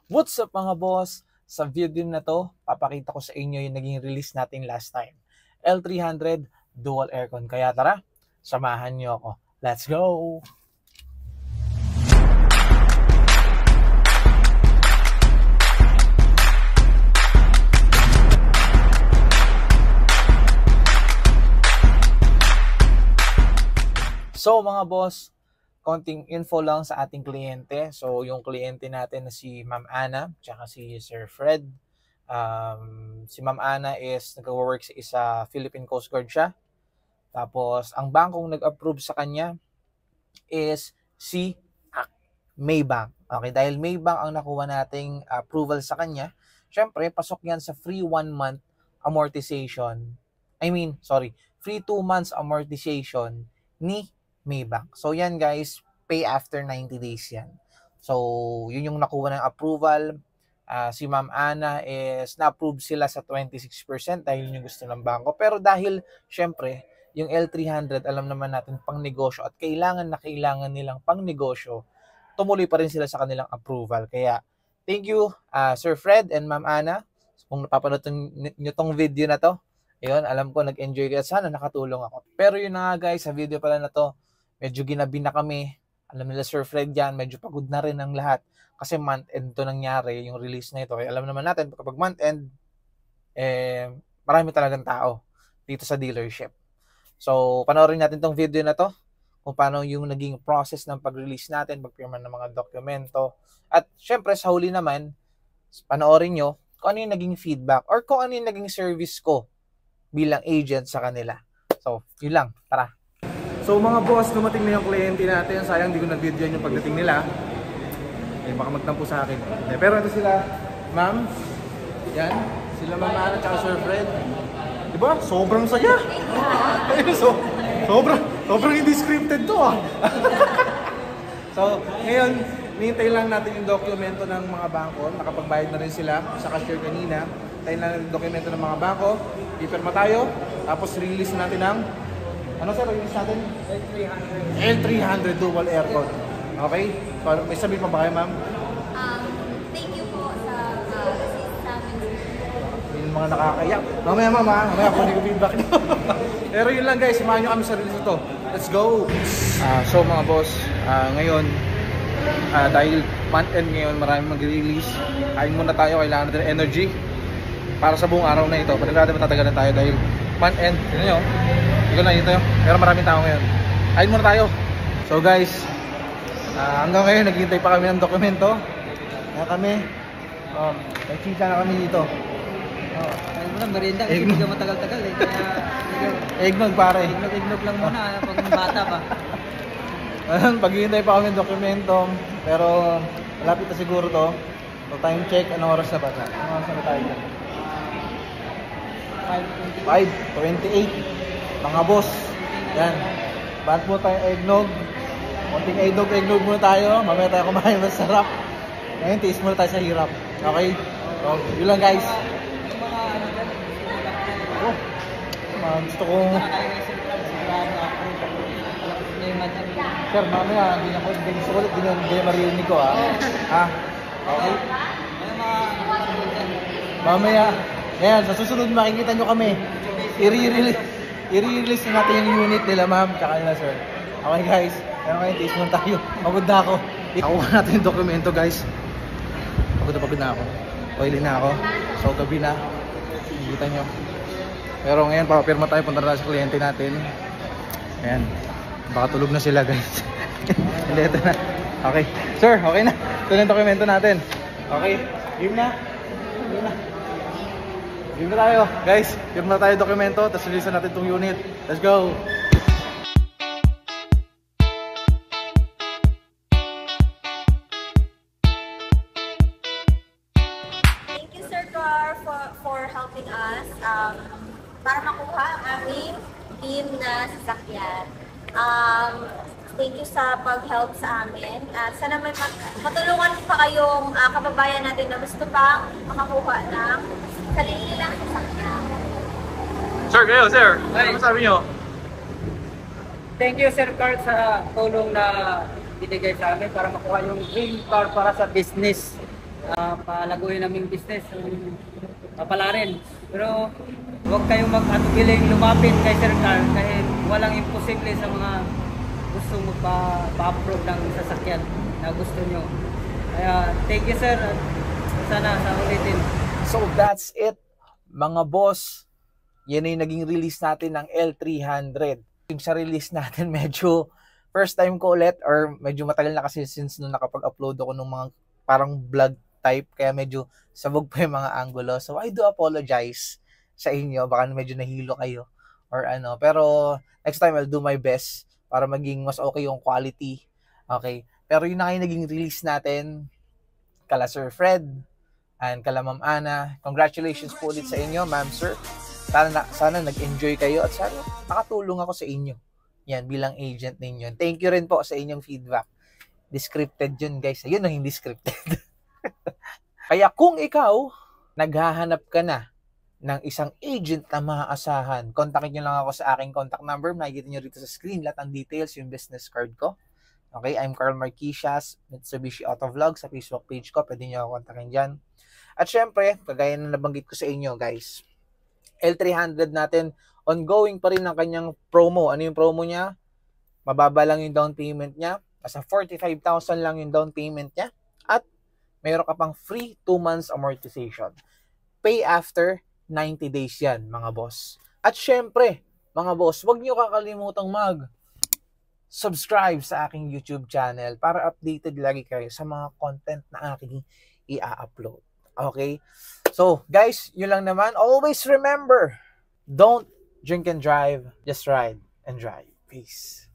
What's up mga boss? Sa video na to, papakita ko sa inyo yung naging release natin last time. L300 Dual Aircon. Kaya tara, samahan nyo ako. Let's go! So mga boss, konting info lang sa ating kliyente. So, yung kliyente natin na si Ma'am Ana, tsaka si Sir Fred. Si Ma'am Ana is nag-work sa isa Philippine Coast Guard siya. Tapos, ang bangkong nag-approve sa kanya is si Maybank. Okay, dahil Maybank ang nakuha nating approval sa kanya, syempre, pasok yan sa free 1 month amortization. Free 2 months amortization ni Maybank. So yan guys, pay after 90 days yan. So yun yung nakuha ng approval. Si Ma'am Ana is na-approve sila sa 26% dahil yun yung gusto ng bangko. Pero dahil syempre, yung L300 alam naman natin pang negosyo at kailangan nilang pang negosyo, tumuloy pa rin sila sa kanilang approval. Kaya thank you Sir Fred and Ma'am Ana kung napapanood nyo tong video na to. Ayun, alam ko nag-enjoy kayo at sana nakatulong ako. Pero yun na nga guys, sa video pala na to, medyo ginabi na kami. Alam nila Sir Fred yan, medyo pagod na rin ang lahat. Kasi month end to nangyari, yung release na ito. Kaya alam naman natin, kapag month end, marami talagang tao dito sa dealership. So, panoorin natin tong video na to, kung paano yung naging process ng pag-release natin, pagpirma ng mga dokumento. At syempre, sa huli naman, panoorin nyo kung ano yung naging feedback or kung ano yung naging service ko bilang agent sa kanila. So, yun lang. Tara! So mga boss, dumating na yung kliyente natin. Sayang di ko na-video yung pagdating nila. Baka magtampo sa akin. Pero ito sila, ma'am. Yan. Sila Ma'am Ana at Sir Fred. Diba? Sobrang saya. Sobrang hindi scripted to ah. So, ngayon, nihintay lang natin yung dokumento ng mga bangko. Nakapagbayad na rin sila sa cashier kanina. Tayo lang yung dokumento ng mga bangko. Ipirma tayo. Tapos release natin ng ano sir, release natin? L300 Dual Aircon. Okay? So, may sabihin pa ba kayo, ma'am? Thank you po sa assist namin. Yung mga nakakayak. Mamaya, ma'am, ha? Mamaya po ko feedback nyo. Pero yun lang guys, samahan nyo kami sa release ito. Let's go! So mga boss, ngayon, dahil month end ngayon, maraming mag-release. Kain muna tayo, kailangan natin energy para sa buong araw na ito. Panigurado matatagalan tayo dahil month end. Tignan nyo, hindi ko na yun tayo. Pero maraming tao ngayon. Kain muna tayo. So guys, hanggang ngayon, naghihintay pa kami ng dokumento. Kaya kami, nagchika na kami dito. Ayun mo lang, merienda kasi hindi ka matagal-tagal eh. Kaya, Eggnog pare. ignog lang muna pag bata pa. Paghihintay pa kami ng dokumento. Pero, malapit na siguro to. So, time check, anong oras na ba? Anong oras na ba tayo dyan? 5:28. Mga boss, yan. Ba't mo tayo eggnog? Konting eggnog muna tayo. Mamaya tayo kumain masarap. Ngayon, tiis muna tayo sa hirap. Okay? So, yun lang guys. Gusto kong... Sir, mamaya, hindi ako sulit. Hindi maririnig ko, ha? Ha? Okay? Mamaya, ayan, sa susunod makikita nyo kami. I-release na natin yung unit nila, ma'am, tsaka nila, sir. Okay, guys. Ayan kayo, tiis muna tayo. Pagod na ako. Nakuha natin yung dokumento, guys. Pagod na ako. Oily na ako. So, gabi na. Nakikita nyo. Pero ngayon, papapirma tayo. Punta na tayo sa kliyente natin. Ayan. Baka tulog na sila, guys. Hindi, ito na. Okay. Sir, okay na. Ito na yung dokumento natin. Okay. Game na. Game na tayo. Guys, pirma tayo dokumento. Tapos release natin itong unit. Let's go! Thank you Sir Car for helping us para makuha ang aming team na sasakyan. Thank you sa pag-help sa amin. At sana may matulungan pa kayong kababayan natin na gusto pang makakuha ng sarili nilang sasakyan. Sir, kayo, sir. Ano sabi nyo? Thank you Sir Carl sa tulong na binigay sa amin para makuha yung dream car para sa business. palaguin naming business, papalarin. Pero huwag kayong mag-atubiling lumapit kay Sir Carl kahit walang imposible sa mga gusto magpa-approve ng sasakyan na gusto nyo. Kaya thank you sir, at sana sa ulitin. So that's it mga boss. Yan yung naging release natin ng L300. Yung sa release natin medyo first time ko ulit, or medyo matagal na kasi since nung nakapag-upload ako ng mga parang vlog type, kaya medyo sabog pa yung mga angulo. So I do apologize sa inyo, baka medyo nahilo kayo or ano. Pero next time I'll do my best para maging mas okay yung quality. Okay? Pero yun na kayo naging release natin kala Sir Fred and kala Ma'am Ana. Congratulations po ulit sa inyo, Ma'am Sir. Sana nag-enjoy kayo at sana nakatulong ako sa inyo. Yan, bilang agent ninyo. Thank you rin po sa inyong feedback. Descripted yun, guys. Ayun ang hindi scripted. Kaya kung ikaw, naghahanap ka na ng isang agent na maaasahan, kontakin nyo lang ako sa aking contact number. Makikita nyo rito sa screen lahat ng details, yung business card ko. Okay, I'm Carl Marquisias, Mitsubishi Auto Vlog, sa Facebook page ko. Pwede nyo ako kontakin dyan. At syempre, kagaya na nabanggit ko sa inyo, guys, L300 natin, ongoing pa rin ang kanyang promo. Ano yung promo niya? Mababa lang yung down payment niya. Nasa 45,000 lang yung down payment niya. At mayroon ka pang free 2 months amortization. Pay after 90 days yan, mga boss. At syempre, mga boss, huwag niyo kakalimutang subscribe sa aking YouTube channel para updated lagi kayo sa mga content na aking i-upload. Okay? So, guys, yun lang naman. Always remember, don't drink and drive, just ride and drive. Peace.